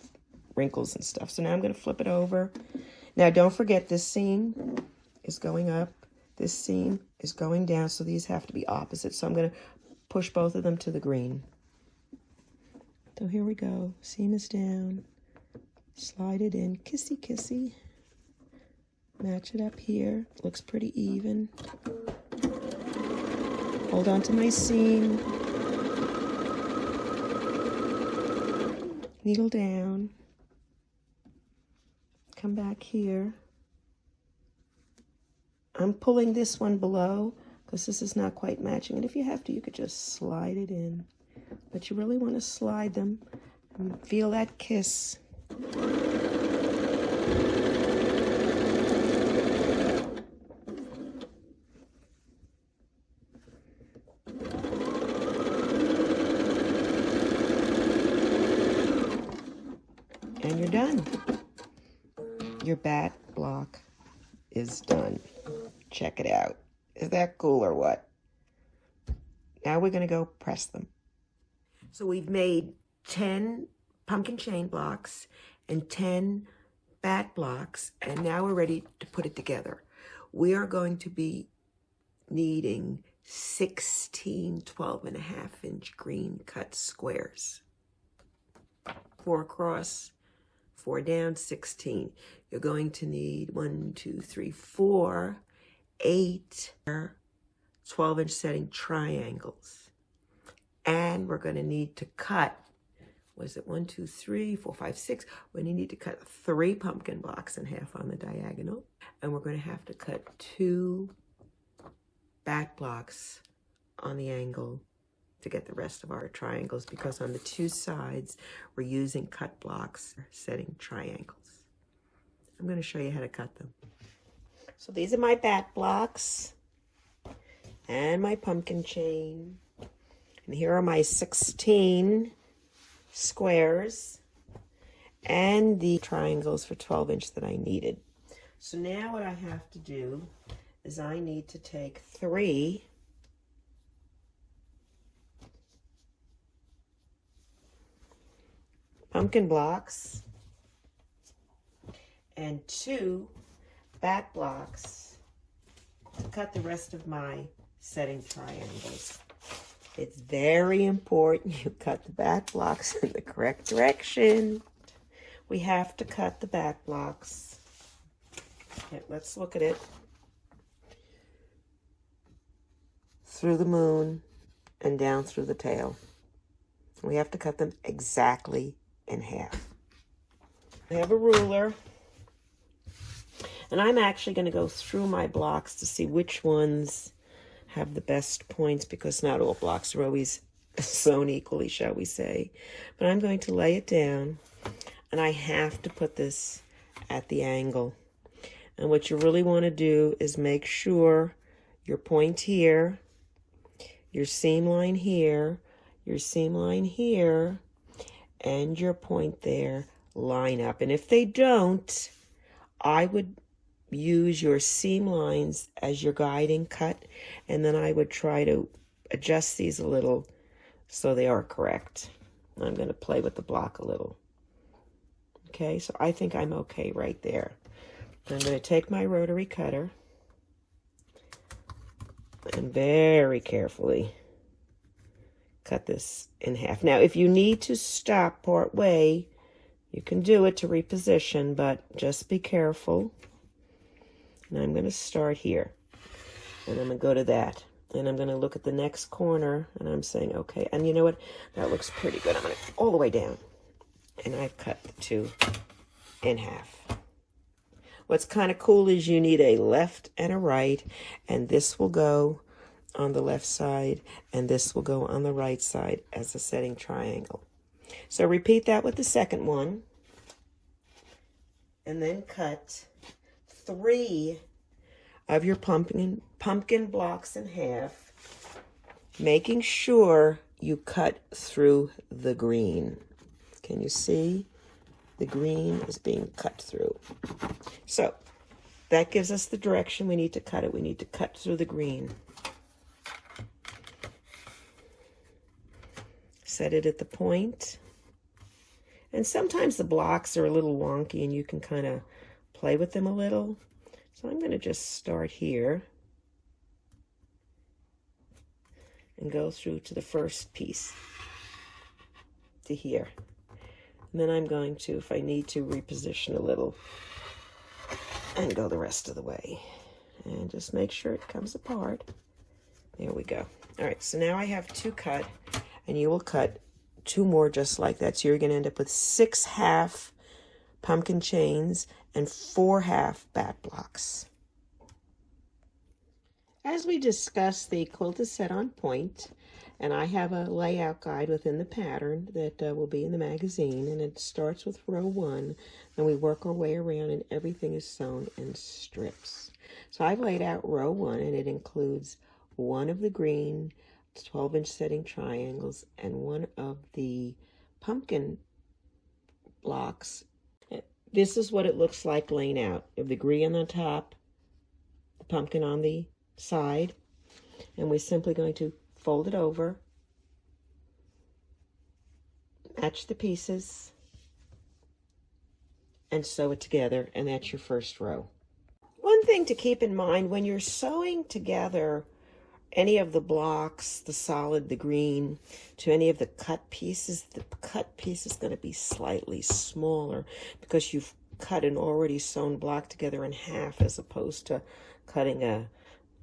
wrinkles and stuff. So now I'm going to flip it over. Now, don't forget this seam is going up. This seam is going down, so these have to be opposite. So I'm going to push both of them to the green. So here we go. Seam is down. Slide it in. Kissy, kissy. Match it up here. Looks pretty even. Hold on to my seam. Needle down. Come back here. I'm pulling this one below because this is not quite matching. And if you have to, you could just slide it in. But you really want to slide them and feel that kiss. And you're done. Your bat block is done. Check it out. Is that cool or what? Now we're going to go press them. So we've made 10 pumpkin chain blocks and 10 bat blocks, and now we're ready to put it together. We are going to be needing 16 12.5-inch green cut squares. 4 across, 4 down, 16. You're going to need 1, 2, 3, 4, 8 12-inch setting triangles. And we're going to need to cut, was it 1, 2, 3, 4, 5, 6? We need to cut 3 pumpkin blocks in half on the diagonal. And we're going to have to cut 2 bat blocks on the angle to get the rest of our triangles, because on the 2 sides, we're using cut blocks, setting triangles. I'm going to show you how to cut them. So these are my bat blocks and my pumpkin chain. And here are my 16 squares and the triangles for 12-inch that I needed. So now what I have to do is I need to take 3 pumpkin blocks and 2 bat blocks to cut the rest of my setting triangles. It's very important you cut the bat blocks in the correct direction. We have to cut the bat blocks. Okay, let's look at it. Through the moon and down through the tail. We have to cut them exactly in half. I have a ruler, and I'm actually going to go through my blocks to see which ones have the best points, because not all blocks are always sewn equally, shall we say. But I'm going to lay it down, and I have to put this at the angle. And what you really want to do is make sure your point here, your seam line here, your seam line here, and your point there line up. And if they don't, I would use your seam lines as your guiding cut, and then I would try to adjust these a little so they are correct. I'm going to play with the block a little. Okay, so I think I'm okay right there. I'm going to take my rotary cutter and very carefully cut this in half. Now, if you need to stop part way, you can do it to reposition, but just be careful. And I'm going to start here, and I'm going to go to that, and I'm going to look at the next corner, and I'm saying, okay, and you know what? That looks pretty good. I'm going to all the way down, and I've cut the 2 in half. What's kind of cool is you need a left and a right, and this will go on the left side, and this will go on the right side as a setting triangle. So repeat that with the second one, and then cut 3 of your pumpkin blocks in half, making sure you cut through the green. Can you see? The green is being cut through. So that gives us the direction we need to cut it. We need to cut through the green. Set it at the point. And sometimes the blocks are a little wonky and you can kind of play with them a little. So I'm going to just start here and go through to the first piece to here. And then I'm going to, if I need to, reposition a little and go the rest of the way. And just make sure it comes apart. There we go. All right, so now I have 2 cut, and you will cut 2 more just like that. So you're going to end up with 6 half pumpkin chains and 4 half bat blocks. As we discussed, the quilt is set on point, and I have a layout guide within the pattern that will be in the magazine, and it starts with row 1, and we work our way around, and everything is sewn in strips. So I've laid out row 1, and it includes one of the green 12-inch setting triangles and one of the pumpkin blocks. This is what it looks like laying out. You have the green on the top, the pumpkin on the side, and we're simply going to fold it over, match the pieces, and sew it together, and that's your first row. One thing to keep in mind when you're sewing together any of the blocks, the solid, the green, to any of the cut pieces, the cut piece is going to be slightly smaller because you've cut an already sewn block together in half as opposed to cutting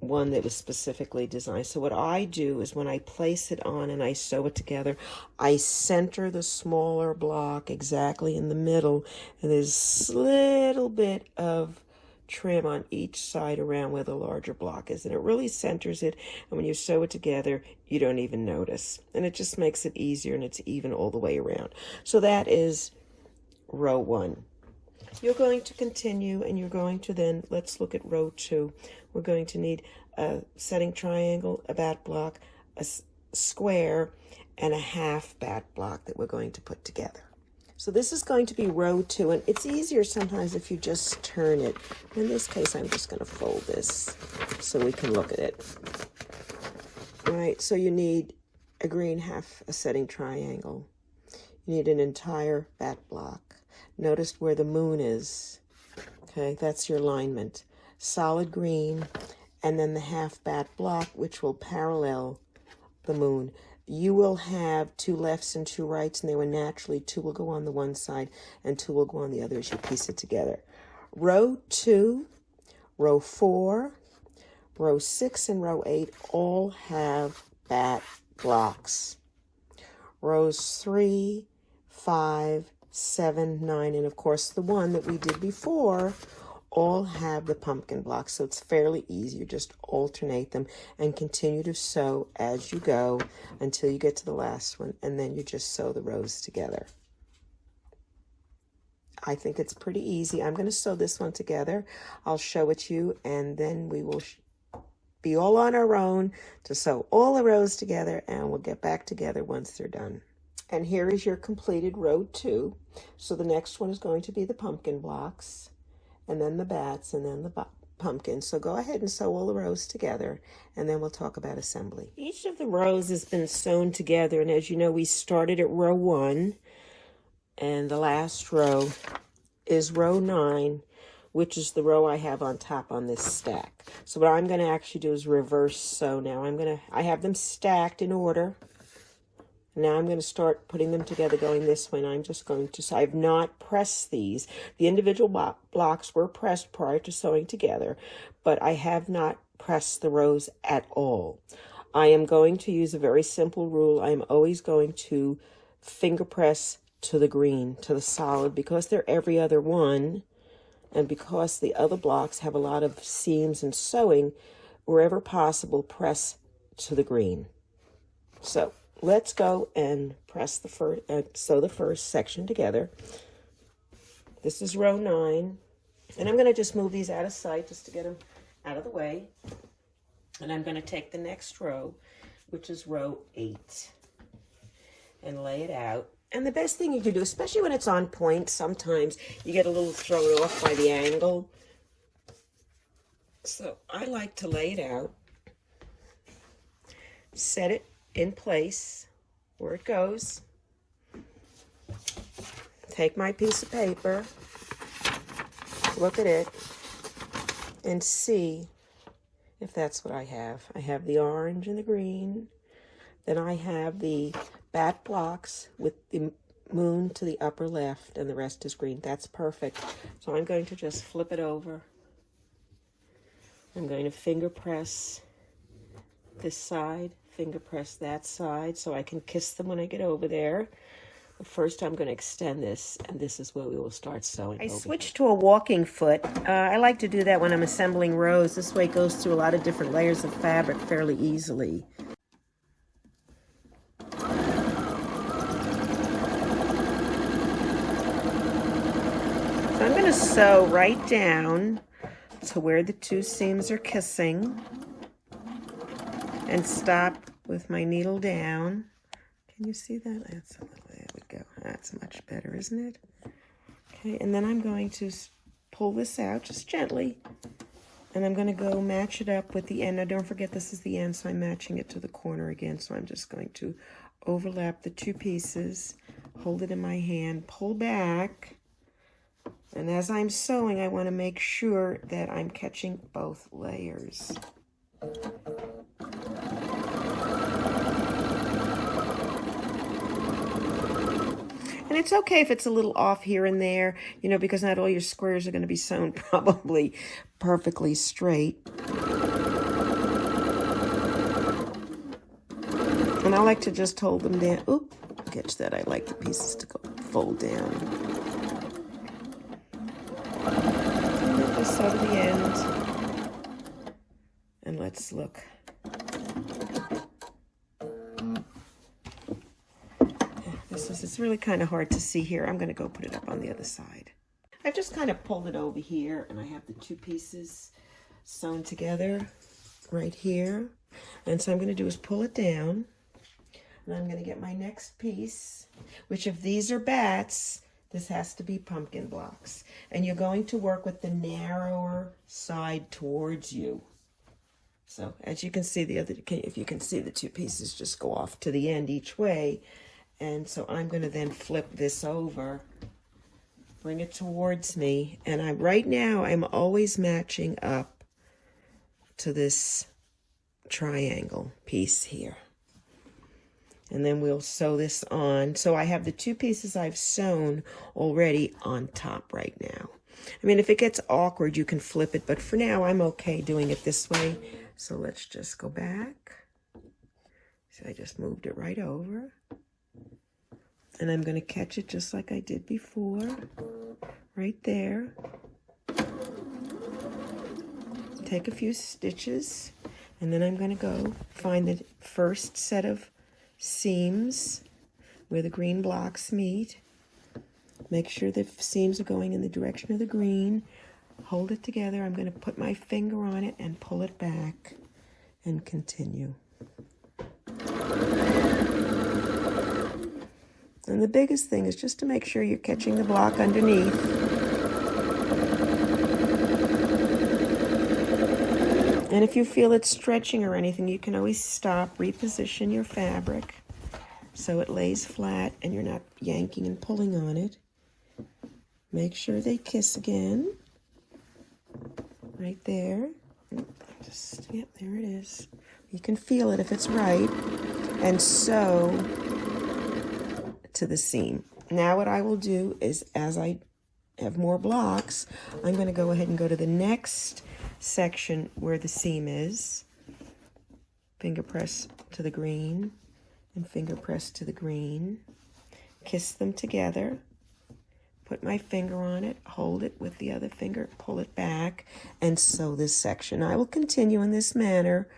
one that was specifically designed. So what I do is when I place it on and I sew it together, I center the smaller block exactly in the middle, and there's a little bit of trim on each side around where the larger block is, and it really centers it, and when you sew it together you don't even notice, and it just makes it easier, and it's even all the way around. So that is row 1. You're going to continue, and you're going to then, let's look at row 2. We're going to need a setting triangle, a bat block, a square, and a half bat block that we're going to put together. So this is going to be row 2, and it's easier sometimes if you just turn it. In this case, I'm just going to fold this so we can look at it. All right, so you need a green half, a setting triangle. You need an entire bat block. Notice where the moon is. Okay, that's your alignment. Solid green, and then the half bat block, which will parallel the moon. You will have 2 lefts and 2 rights, and they will naturally, 2 will go on the one side and 2 will go on the other as you piece it together. Row 2, row 4, row 6, and row 8 all have bat blocks. Rows 3, 5, 7, 9, and of course the one that we did before all have the pumpkin blocks, so it's fairly easy. You just alternate them and continue to sew as you go until you get to the last one, and then you just sew the rows together. I think it's pretty easy. I'm going to sew this one together. I'll show it to you, and then we will be all on our own to sew all the rows together, and we'll get back together once they're done. And here is your completed row 2. So the next one is going to be the pumpkin blocks, and then the bats, and then the pumpkin. So go ahead and sew all the rows together, and then we'll talk about assembly. Each of the rows has been sewn together, and as you know, we started at row 1, and the last row is row 9, which is the row I have on top on this stack. So what I'm going to actually do is reverse sew now. I have them stacked in order. Now I'm going to start putting them together going this way, and I'm just going to, I have not pressed these. The individual blocks were pressed prior to sewing together, but I have not pressed the rows at all. I am going to use a very simple rule. I am always going to finger press to the green, to the solid, because they're every other one, and because the other blocks have a lot of seams and sewing, wherever possible, press to the green. So let's go and press the first, sew the first section together. This is row 9, and I'm going to just move these out of sight just to get them out of the way. And I'm going to take the next row, which is row 8, and lay it out. And the best thing you can do, especially when it's on point, sometimes you get a little thrown off by the angle. So I like to lay it out, set it in place where it goes, take my piece of paper, look at it, and see if that's what I have. I have the orange and the green, then I have the bat blocks with the moon to the upper left, and the rest is green. That's perfect. So I'm going to just flip it over. I'm going to finger press this side, finger press that side, so I can kiss them when I get over there. First, I'm going to extend this, and this is where we will start sewing. I switched to a walking foot. I like to do that when I'm assembling rows. This way it goes through a lot of different layers of fabric fairly easily. So I'm going to sew right down to where the two seams are kissing and stop with my needle down. Can you see that? That's a little, there we go. That's much better, isn't it? Okay, and then I'm going to pull this out just gently, and I'm going to go match it up with the end. Now don't forget this is the end, so I'm matching it to the corner again. So I'm just going to overlap the two pieces, hold it in my hand, pull back, and as I'm sewing, I want to make sure that I'm catching both layers. And it's okay if it's a little off here and there, you know, because not all your squares are going to be sewn probably perfectly straight. And I like to just hold them down. Oop, catch that. I like the pieces to go fold down. And just sew to the end. And let's look. It's really kind of hard to see here. I'm going to go put it up on the other side. I've just kind of pulled it over here, and I have the two pieces sewn together right here. And so I'm going to do is pull it down, and I'm going to get my next piece, which if these are bats, this has to be pumpkin blocks. And you're going to work with the narrower side towards you. So as you can see, if you can see, the two pieces just go off to the end each way. And so I'm going to then flip this over, bring it towards me, and right now I'm always matching up to this triangle piece here. And then we'll sew this on. So I have the two pieces I've sewn already on top right now. I mean, if it gets awkward, you can flip it, but for now I'm okay doing it this way. So let's just go back. So I just moved it right over. And I'm going to catch it just like I did before, right there. Take a few stitches, and then I'm going to go find the first set of seams where the green blocks meet. Make sure the seams are going in the direction of the green. Hold it together. I'm going to put my finger on it and pull it back and continue. And the biggest thing is just to make sure you're catching the block underneath. And if you feel it's stretching or anything, you can always stop, reposition your fabric so it lays flat and you're not yanking and pulling on it. Make sure they kiss again. Right there. Yep, there it is. You can feel it if it's right. And sew to the seam. Now what I will do is, as I have more blocks, I'm going to go ahead and go to the next section where the seam is. Finger press to the green and finger press to the green. Kiss them together. Put my finger on it, hold it with the other finger, pull it back, and sew this section. I will continue in this manner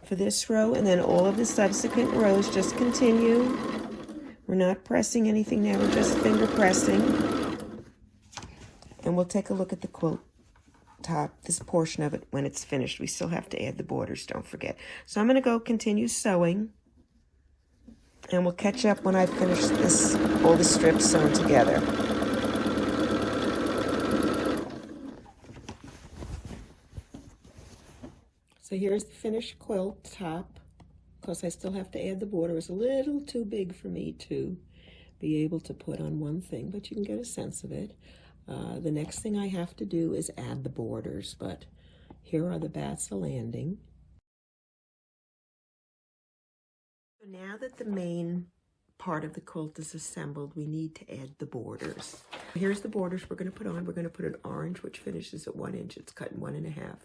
for this row, and then all of the subsequent rows just continue. We're not pressing anything now, we're just finger pressing. And we'll take a look at the quilt top, this portion of it, when it's finished. We still have to add the borders, don't forget. So I'm going to go continue sewing, and we'll catch up when I finish this, all the strips sewn together. So here's the finished quilt top. Of course, I still have to add the border. It's a little too big for me to be able to put on one thing, but you can get a sense of it. The next thing I have to do is add the borders, but here are the bats landing. So now that the main part of the quilt is assembled, we need to add the borders. Here's the borders we're going to put on. We're going to put an orange, which finishes at 1 inch. It's cut in 1 1/2.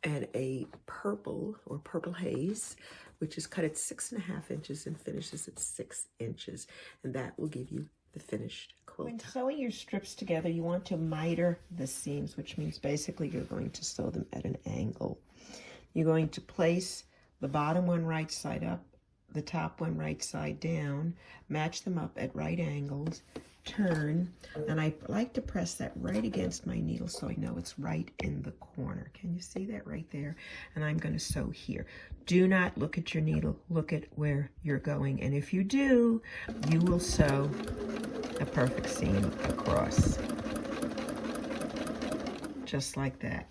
and a purple or purple haze, which is cut at 6.5 inches and finishes at 6 inches. And that will give you the finished quilt. When sewing your strips together, you want to miter the seams, which means basically you're going to sew them at an angle. You're going to place the bottom one right side up, the top one right side down, match them up at right angles, turn, and I like to press that right against my needle so I know it's right in the corner. Can you see that right there? And I'm going to sew here. Do not look at your needle, look at where you're going, and if you do, you will sew a perfect seam across, just like that.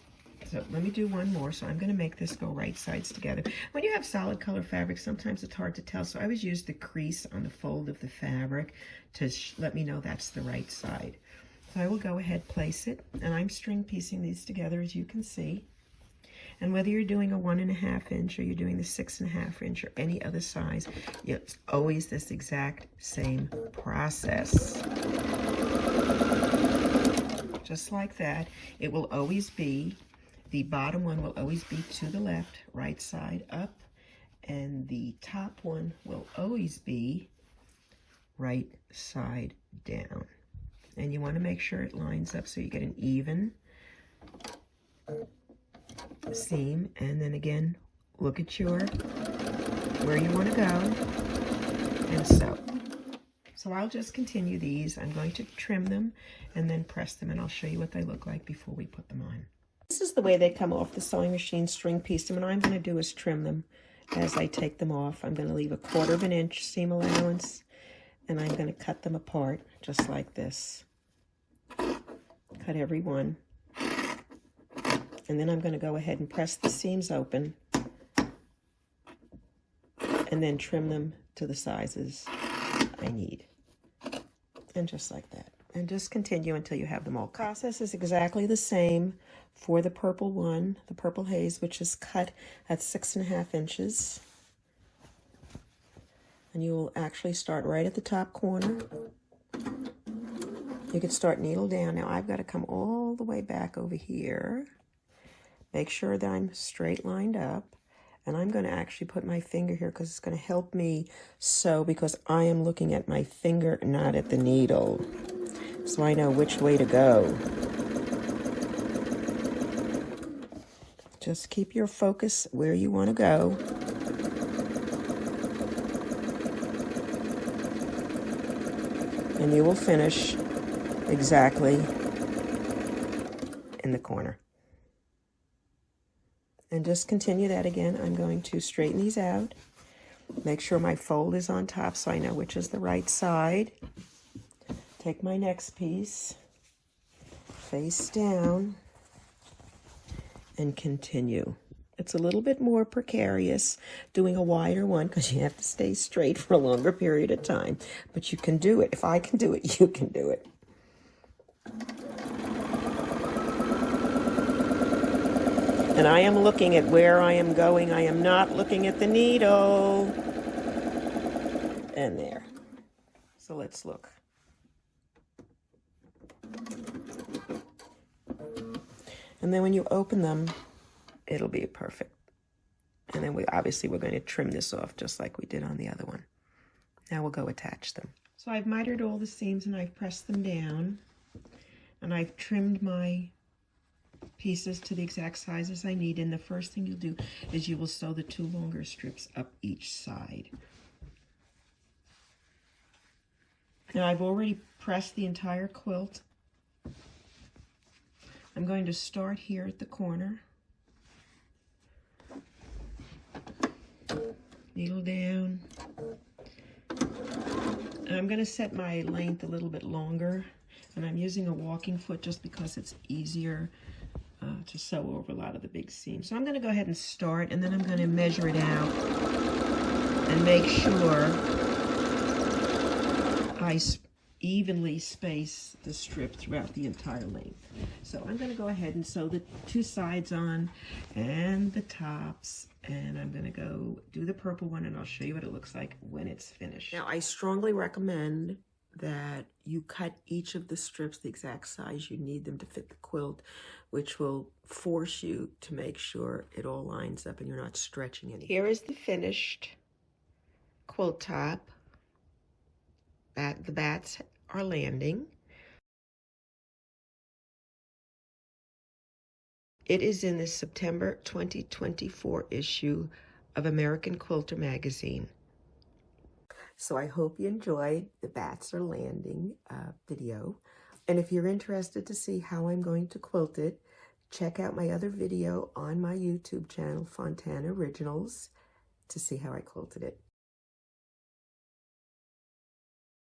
So let me do one more. So I'm going to make this go right sides together. When you have solid color fabric, sometimes it's hard to tell. So I always use the crease on the fold of the fabric to let me know that's the right side. So I will go ahead, place it, and I'm string piecing these together, as you can see. And whether you're doing a 1.5 inch or you're doing the 6.5 inch or any other size, it's always this exact same process. Just like that. It will always be, the bottom one will always be to the left, right side up, and the top one will always be right side down. And you want to make sure it lines up so you get an even seam. And then again, look at where you want to go and sew. So I'll just continue these. I'm going to trim them and then press them, and I'll show you what they look like before we put them on. This is the way they come off the sewing machine, string piece them, and all I'm going to do is trim them as I take them off. I'm going to leave a 1/4 inch seam allowance, and I'm going to cut them apart just like this. Cut every one. And then I'm going to go ahead and press the seams open and then trim them to the sizes I need. And just like that. And just continue until you have them all cut. The process is exactly the same for the purple one, the purple haze, which is cut at 6.5 inches. And you will actually start right at the top corner. You can start needle down. Now I've got to come all the way back over here. Make sure that I'm straight lined up. And I'm going to actually put my finger here because it's going to help me sew, because I am looking at my finger, not at the needle. So I know which way to go. Just keep your focus where you want to go. And you will finish exactly in the corner. And just continue that again. I'm going to straighten these out. Make sure my fold is on top so I know which is the right side. Take my next piece, face down, and continue. It's a little bit more precarious doing a wider one because you have to stay straight for a longer period of time. But you can do it. If I can do it, you can do it. And I am looking at where I am going. I am not looking at the needle. And there. So let's look. And then when you open them, it'll be perfect. And then we're going to trim this off just like we did on the other one. Now we'll go attach them. So I've mitered all the seams and I've pressed them down. And I've trimmed my pieces to the exact sizes I need. And the first thing you'll do is you will sew the 2 longer strips up each side. Now I've already pressed the entire quilt. I'm going to start here at the corner. Needle down. And I'm going to set my length a little bit longer. And I'm using a walking foot just because it's easier to sew over a lot of the big seams. So I'm going to go ahead and start, and then I'm going to measure it out and make sure I evenly space the strip throughout the entire length. So I'm going to go ahead and sew the 2 sides on and the tops, and I'm going to go do the purple one, and I'll show you what it looks like when it's finished. Now I strongly recommend that you cut each of the strips the exact size you need them to fit the quilt, which will force you to make sure it all lines up and you're not stretching anything. Here is the finished quilt top. The bats are landing. It is in the September 2024 issue of American Quilter Magazine. So I hope you enjoyed the Bats Are Landing video. And if you're interested to see how I'm going to quilt it, check out my other video on my YouTube channel, Fontana Originals, to see how I quilted it.